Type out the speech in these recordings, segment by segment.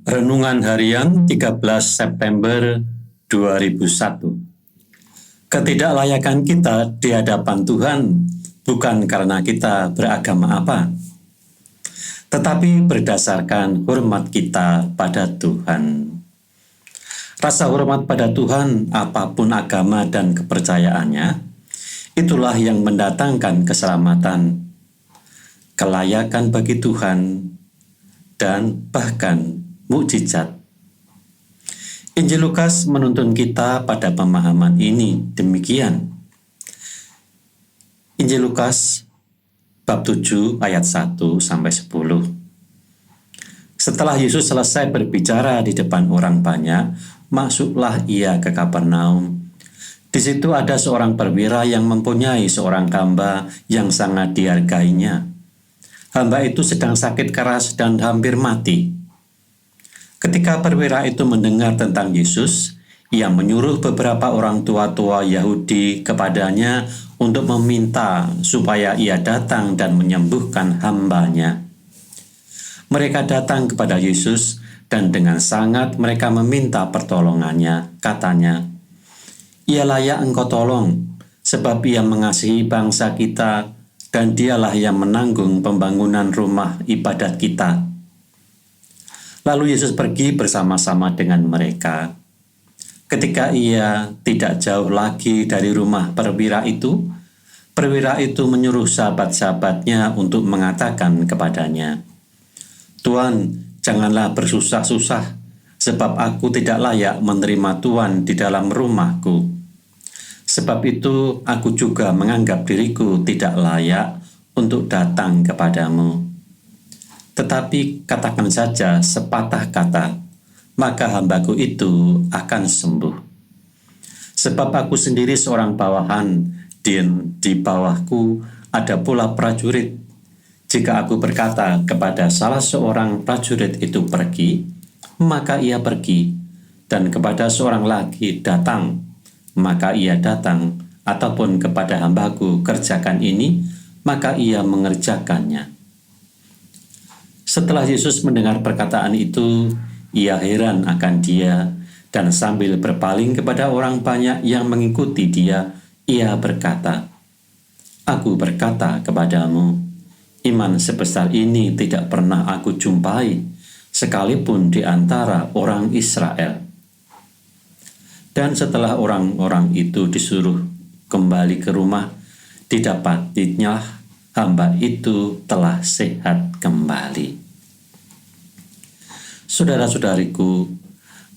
Renungan Harian 13 September 2001. Ketidaklayakan kita di hadapan Tuhan bukan karena kita beragama apa, tetapi berdasarkan hormat kita pada Tuhan. Rasa hormat pada Tuhan, apapun agama dan kepercayaannya, itulah yang mendatangkan keselamatan, kelayakan bagi Tuhan, dan bahkan mukjizat. Injil Lukas menuntun kita pada pemahaman ini demikian. Injil Lukas bab 7 ayat 1 sampai 10. Setelah Yesus selesai berbicara di depan orang banyak, masuklah ia ke Kapernaum. Di situ ada seorang perwira yang mempunyai seorang hamba yang sangat dihargainya. Hamba itu sedang sakit keras dan hampir mati. Ketika perwira itu mendengar tentang Yesus, ia menyuruh beberapa orang tua-tua Yahudi kepadanya untuk meminta supaya ia datang dan menyembuhkan hambanya. Mereka datang kepada Yesus dan dengan sangat mereka meminta pertolongannya. Katanya, "Ia layak engkau tolong, sebab ia mengasihi bangsa kita dan dialah yang menanggung pembangunan rumah ibadat kita." Lalu Yesus pergi bersama-sama dengan mereka. Ketika ia tidak jauh lagi dari rumah perwira itu menyuruh sahabat-sahabatnya untuk mengatakan kepadanya, "Tuan, janganlah bersusah-susah, sebab aku tidak layak menerima Tuan di dalam rumahku. Sebab itu aku juga menganggap diriku tidak layak untuk datang kepadamu. Tetapi katakan saja sepatah kata, maka hambaku itu akan sembuh. Sebab aku sendiri seorang bawahan, dan di bawahku ada pula prajurit. Jika aku berkata kepada salah seorang prajurit itu pergi, maka ia pergi, dan kepada seorang lagi datang, maka ia datang, ataupun kepada hambaku kerjakan ini, maka ia mengerjakannya." Setelah Yesus mendengar perkataan itu, ia heran akan dia, dan sambil berpaling kepada orang banyak yang mengikuti dia, ia berkata, "Aku berkata kepadamu, iman sebesar ini tidak pernah aku jumpai, sekalipun di antara orang Israel." Dan setelah orang-orang itu disuruh kembali ke rumah, didapatinya hamba itu telah sehat kembali. Saudara-saudariku,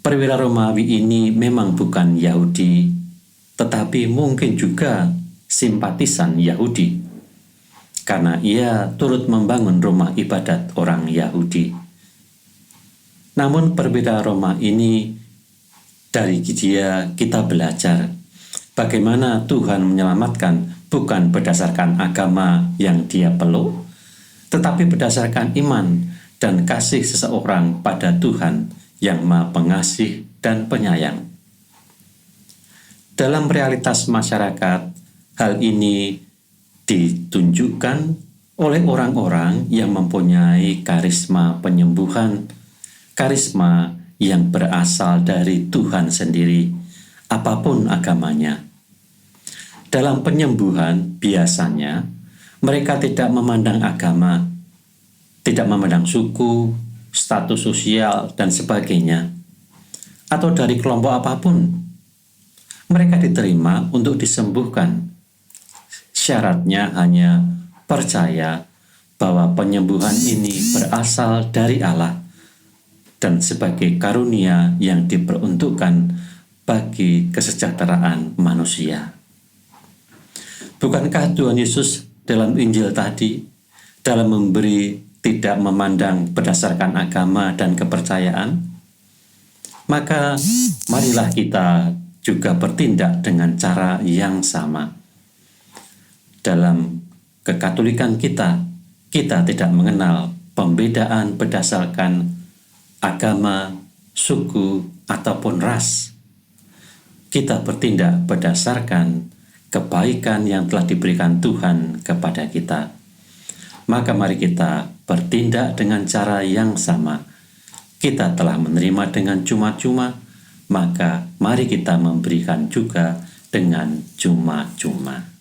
perwira Romawi ini memang bukan Yahudi, tetapi mungkin juga simpatisan Yahudi, karena ia turut membangun rumah ibadat orang Yahudi. Namun perwira Roma ini, dari dia kita belajar bagaimana Tuhan menyelamatkan bukan berdasarkan agama yang dia peluk, tetapi berdasarkan iman dan kasih seseorang pada Tuhan yang Maha Pengasih dan Penyayang. Dalam realitas masyarakat, hal ini ditunjukkan oleh orang-orang yang mempunyai karisma penyembuhan, karisma yang berasal dari Tuhan sendiri, apapun agamanya. Dalam penyembuhan, biasanya mereka tidak memandang agama, tidak memandang suku, status sosial, dan sebagainya, atau dari kelompok apapun. Mereka diterima untuk disembuhkan. Syaratnya hanya percaya bahwa penyembuhan ini berasal dari Allah dan sebagai karunia yang diperuntukkan bagi kesejahteraan manusia. Bukankah Tuhan Yesus dalam Injil tadi, dalam memberi tidak memandang berdasarkan agama dan kepercayaan? Maka marilah kita juga bertindak dengan cara yang sama. Dalam kekatolikan kita tidak mengenal pembedaan berdasarkan agama, suku, ataupun ras. Kita bertindak berdasarkan kebaikan yang telah diberikan Tuhan kepada kita. Maka mari kita bertindak dengan cara yang sama, kita telah menerima dengan cuma-cuma, maka mari kita memberikan juga dengan cuma-cuma.